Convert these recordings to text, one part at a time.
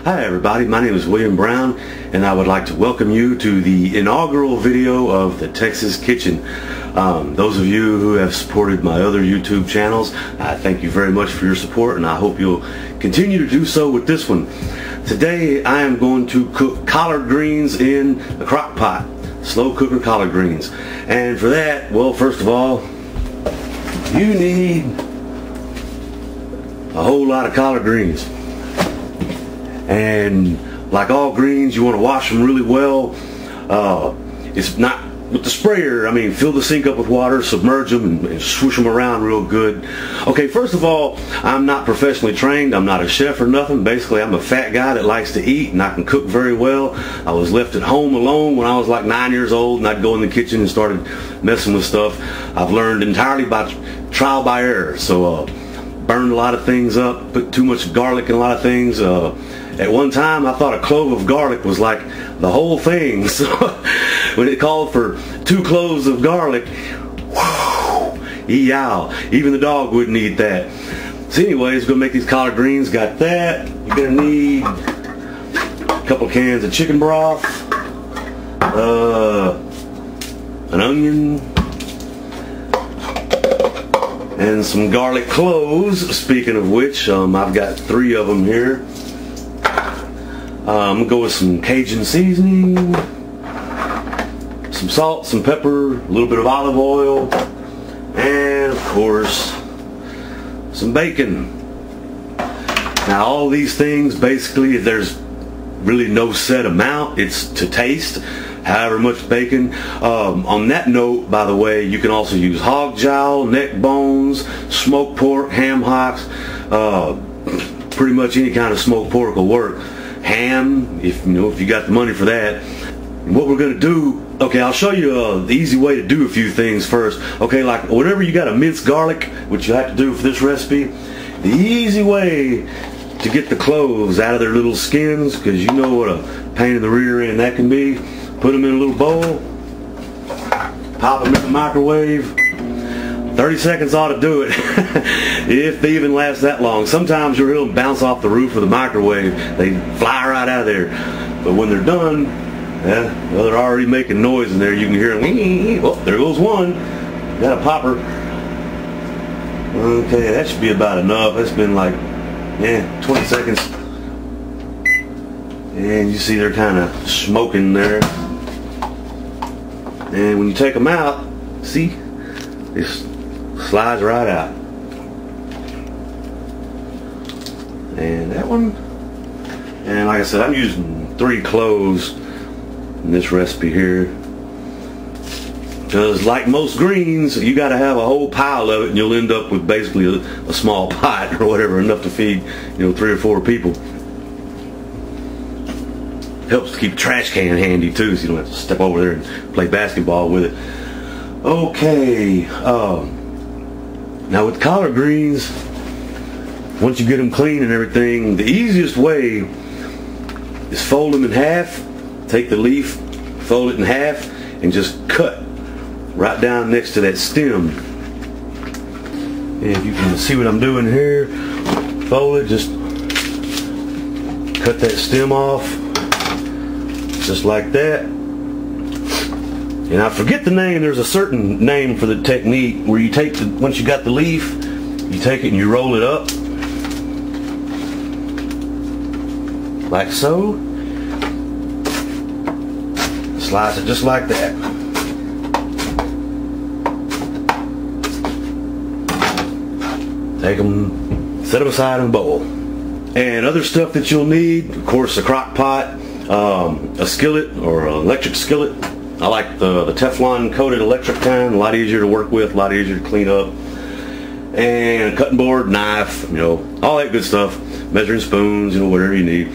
Hi everybody, my name is William Brown and I would like to welcome you to the inaugural video of the Texas Kitchen. Those of you who have supported my other YouTube channels, I thank you very much for your support and I hope you'll continue to do so with this one. Today I am going to cook collard greens in a crock pot, slow cooker collard greens. And for that, well, first of all, you need a whole lot of collard greens. And like all greens, you want to wash them really well. It's not with the sprayer. I mean, fill the sink up with water, submerge them, and swoosh them around real good. Okay, first of all, I'm not professionally trained. I'm not a chef or nothing. Basically, I'm a fat guy that likes to eat, and I can cook very well. I was left at home alone when I was like 9 years old, and I'd go in the kitchen and started messing with stuff. I've learned entirely by trial by error. So, burned a lot of things up, put too much garlic in a lot of things. At one time, I thought a clove of garlic was like the whole thing. So when it called for 2 cloves of garlic, whoa, yow, even the dog wouldn't eat that. So anyways, we're gonna make these collard greens. Got that. You're gonna need a couple cans of chicken broth, an onion, and some garlic cloves. Speaking of which, I've got 3 of them here. I'm going to go with some Cajun seasoning, some salt, some pepper, a little bit of olive oil, and of course some bacon. Now all these things, basically there's really no set amount. It's to taste, however much bacon. On that note, by the way, you can also use hog jowl, neck bones, smoked pork, ham hocks. Pretty much any kind of smoked pork will work. Ham, if you got the money for that. And what we're gonna do, okay, I'll show you the easy way to do a few things first. Okay, like whenever you got a minced garlic, which you have to do for this recipe, the easy way to get the cloves out of their little skins, because you know what a pain in the rear end that can be. Put them in a little bowl, pop them in the microwave. 30 seconds ought to do it, if they even last that long. Sometimes you'll hear them bounce off the roof of the microwave. They fly right out of there. But when they're done, well, they're already making noise in there. You can hear them. Oh, there goes one. Got a popper. Okay, that should be about enough. It's been like, 20 seconds. And you see they're kind of smoking there. And when you take them out, see, it's slides right out. And that one, and like I said, I'm using 3 cloves in this recipe here, because like most greens, you got to have a whole pile of it and you'll end up with basically a small pot or whatever, enough to feed 3 or 4 people. Helps to keep a trash can handy too, so you don't have to step over there and play basketball with it. Okay, now with collard greens, once you get them clean and everything, the easiest way is fold them in half. Take the leaf, fold it in half, and just cut right down next to that stem. And if you can see what I'm doing here, fold it, just cut that stem off, just like that. And I forget the name. There's a certain name for the technique where you take once you got the leaf, you take it and you roll it up like so. Slice it just like that. Take them, set them aside in a bowl. And other stuff that you'll need, of course, a crock pot, a skillet or an electric skillet. I like the Teflon coated electric kind, a lot easier to work with, a lot easier to clean up. And a cutting board, knife, all that good stuff. Measuring spoons, whatever you need.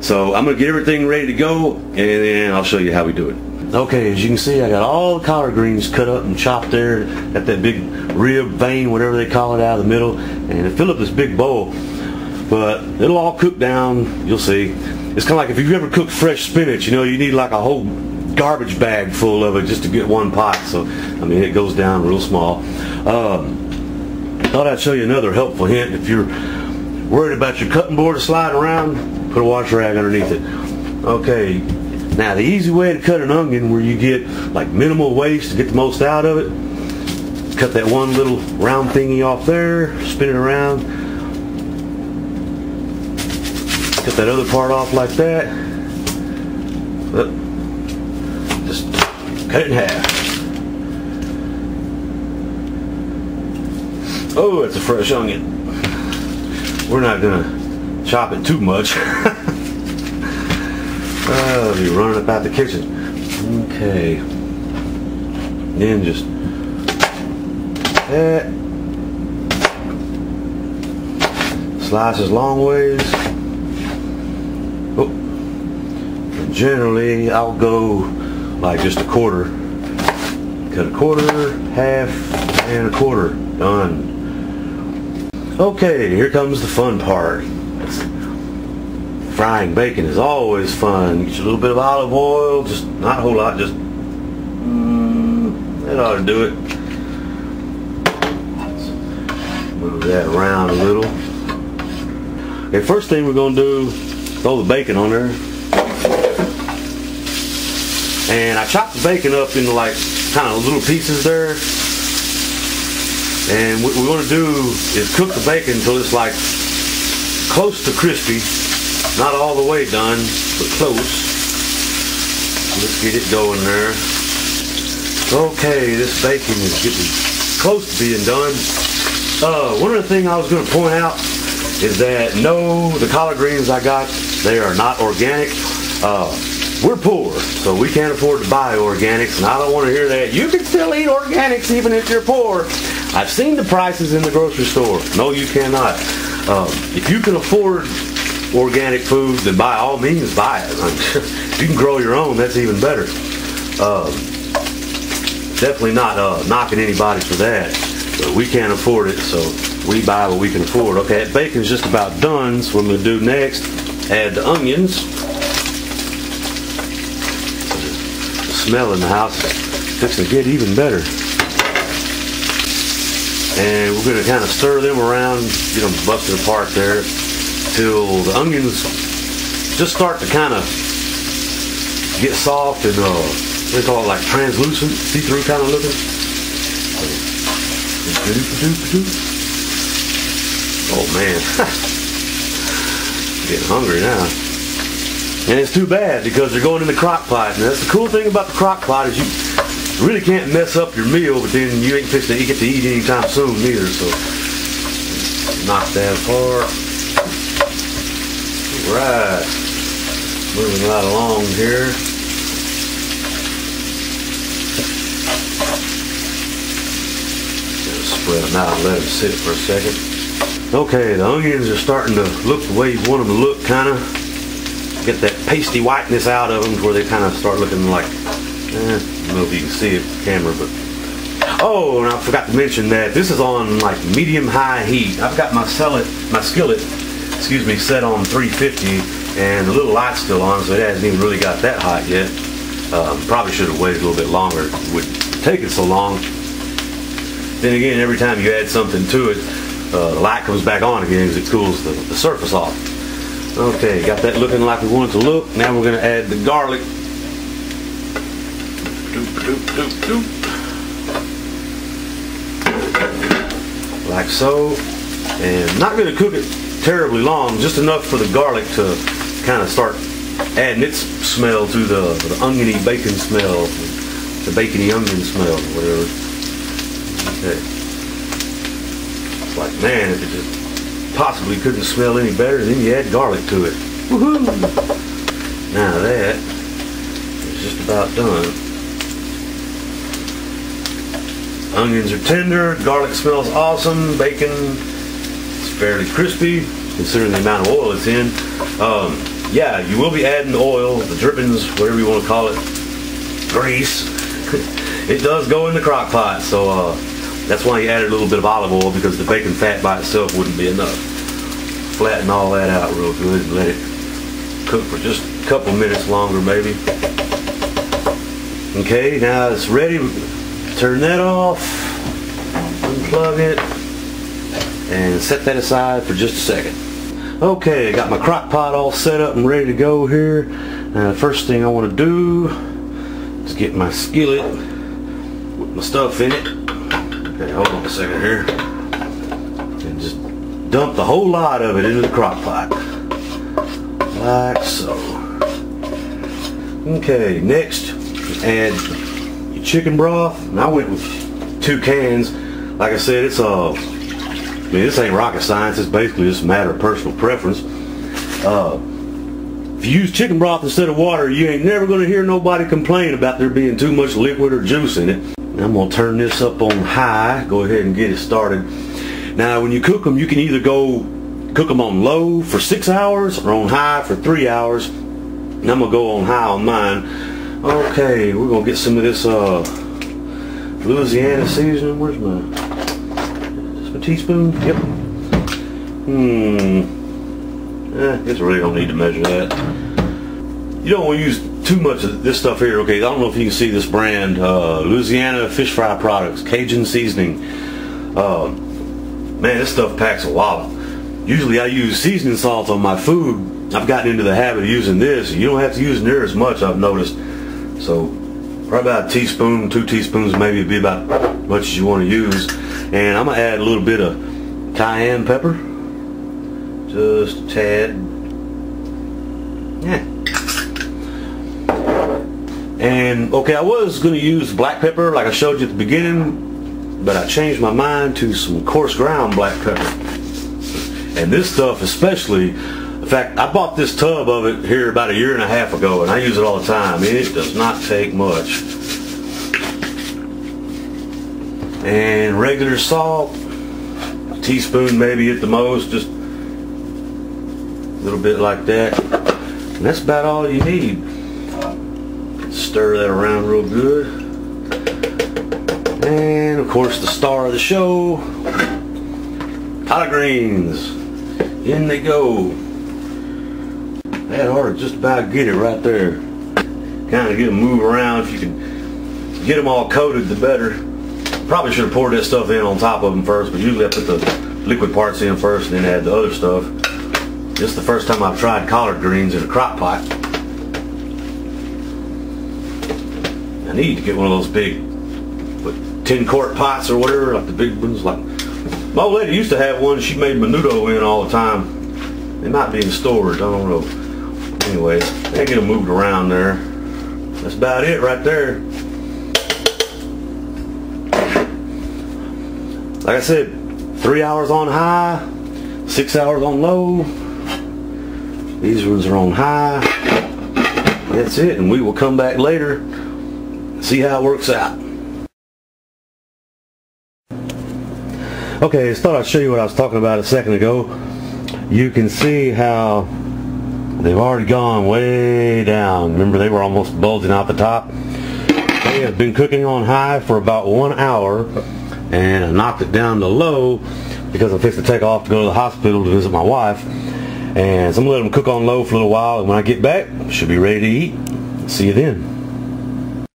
So I'm going to get everything ready to go, and then I'll show you how we do it. Okay, as you can see, I got all the collard greens cut up and chopped there. Got that big rib vein, whatever they call it, out of the middle. And it filled up this big bowl. But it'll all cook down, you'll see. It's kind of like if you've ever cooked fresh spinach, you need like a whole garbage bag full of it just to get one pot. So I mean, it goes down real small. Thought I'd show you another helpful hint. If you're Worried about your cutting board sliding around? Put a wash rag underneath it. Okay, now the easy way to cut an onion where you get like minimal waste to get the most out of it, cut that one little round thingy off there, spin it around, cut that other part off like that. Just cut it in half. Oh, it's a fresh onion. We're not gonna chop it too much. I'll be running about the kitchen. Okay. Then just that. Slices long ways. Oh. And generally, I'll go like just a quarter. Cut a quarter, half, and a quarter. Done. Okay, here comes the fun part. Frying bacon is always fun. Get you a little bit of olive oil, just not a whole lot, just that ought to do it. Move that around a little. Okay, first thing we're going to do, throw the bacon on there. And I chopped the bacon up into like kind of little pieces there. And what we're going to do is cook the bacon until it's like close to crispy. Not all the way done, but close. Let's get it going there. Okay, this bacon is getting close to being done. One of the things I was going to point out is that no, the collard greens I got, they are not organic. We're poor, so we can't afford to buy organics, and I don't want to hear that. You can still eat organics even if you're poor. I've seen the prices in the grocery store. No, you cannot. If you can afford organic food, then by all means buy it. If you can grow your own, that's even better. Definitely not knocking anybody for that. But we can't afford it, so we buy what we can afford. Okay, that bacon's just about done, so what I'm going to do next, add the onions. The smell in the house is fixing to get even better. And we're going to kind of stir them around, get them busted apart there, till the onions just start to kind of get soft and they call it like translucent, see-through kind of looking. Oh man, getting hungry now. And it's too bad because they're going in the crock pot. And that's the cool thing about the crock pot is you really can't mess up your meal, but then you ain't fixing to get to eat anytime soon either. So knock that apart. Right, moving right along here. Just spread them out and let them sit for a second. Okay, the onions are starting to look the way you want them to look, kind of. Get that pasty whiteness out of them before they kind of start looking like, I don't know if you can see it on camera, but. Oh, and I forgot to mention that this is on like medium-high heat. I've got my skillet, set on 350, and the little light's still on, so it hasn't even really got that hot yet. Probably should have waited a little bit longer. It would take it so long. Then again, every time you add something to it, the light comes back on again because it cools the surface off. Okay, got that looking like we want it to look. Now we're going to add the garlic. Like so. And not going to cook it terribly long, just enough for the garlic to kind of start adding its smell to the oniony bacon smell, the bacony onion smell, or whatever. Okay. It's like, man, if it just possibly couldn't smell any better, then you add garlic to it. Woohoo! Now that is just about done. Onions are tender, garlic smells awesome, bacon is fairly crispy considering the amount of oil it's in. Yeah, you will be adding the oil, the drippings, whatever you want to call it, grease. It does go in the crock pot, so that's why you added a little bit of olive oil, because the bacon fat by itself wouldn't be enough. Flatten all that out real good and let it cook for just a couple minutes longer maybe. Okay, now it's ready. Turn that off, unplug it, and set that aside for just a second. Okay, I got my crock pot all set up and ready to go here. Now the first thing I want to do is get my skillet with my stuff in it. Okay, hold on a second here. And just dump the whole lot of it into the crock pot. Like so. Okay, next add your chicken broth. And I went with 2 cans. Like I said, it's this ain't rocket science. It's basically just a matter of personal preference. If you use chicken broth instead of water, you ain't never going to hear nobody complain about there being too much liquid or juice in it. I'm going to turn this up on high. Go ahead and get it started. Now when you cook them, you can either go cook them on low for 6 hours or on high for 3 hours. And I'm going to go on high on mine. Okay, we're going to get some of this Louisiana seasoning. Where's my... a teaspoon? Yep. I guess I really don't need to measure that. You don't want to use too much of this stuff here. Okay, I don't know if you can see this brand, Louisiana fish fry products, Cajun Seasoning. Man, this stuff packs a wallop. Usually I use seasoning salt on my food. I've gotten into the habit of using this. You don't have to use near as much, I've noticed. So probably about a teaspoon, 2 teaspoons maybe would be about as much as you want to use. And I'm going to add a little bit of cayenne pepper. Just a tad. Yeah. And, okay, I was going to use black pepper like I showed you at the beginning, but I changed my mind to some coarse ground black pepper. And this stuff especially, in fact, I bought this tub of it here about 1.5 years ago, and I use it all the time. It does not take much. And regular salt, a teaspoon maybe at the most, just a little bit like that. And that's about all you need. Stir that around real good. And of course the star of the show, collard greens. In they go. That ought to just about get it right there. Kind of get them move around. If you can get them all coated, the better. Probably should have poured that stuff in on top of them first, but usually I put the liquid parts in first and then add the other stuff. This is the first time I've tried collard greens in a crock pot. I need to get one of those big 10-quart pots or whatever, like the big ones. Like my old lady used to have one she made menudo in all the time. They might be in storage, I don't know. Anyways, I get them moved around there. That's about it right there. Like I said, 3 hours on high, 6 hours on low. These ones are on high. That's it, and we will come back later, see how it works out. Okay, I thought I'd show you what I was talking about a second ago. You can see how they've already gone way down. Remember, they were almost bulging out the top. They have been cooking on high for about 1 hour. And I knocked it down to low because I'm fixing to take off to go to the hospital to visit my wife. And so I'm going to let them cook on low for a little while, and when I get back, I should be ready to eat. See you then.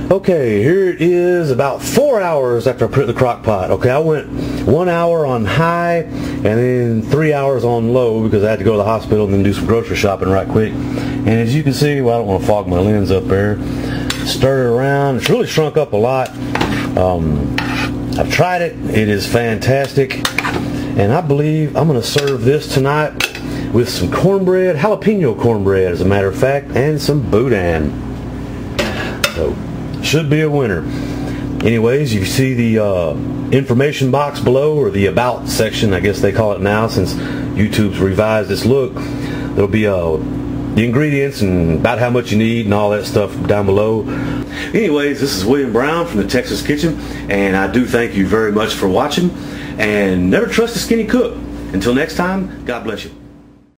Okay, here it is about 4 hours after I put it in the crock pot. Okay, I went 1 hour on high and then 3 hours on low because I had to go to the hospital and then do some grocery shopping right quick. And as you can see, well, I don't want to fog my lens up there. Stir it around. It's really shrunk up a lot. I've tried it. It is fantastic. And I believe I'm going to serve this tonight with some cornbread, jalapeno cornbread as a matter of fact, and some boudin. So, should be a winner. Anyways, you see the information box below, or the about section, I guess they call it now since YouTube's revised its look. There'll be the ingredients and about how much you need and all that stuff down below. Anyways, this is William Brown from the Texas Kitchen, and I do thank you very much for watching, and never trust a skinny cook. Until next time, God bless you.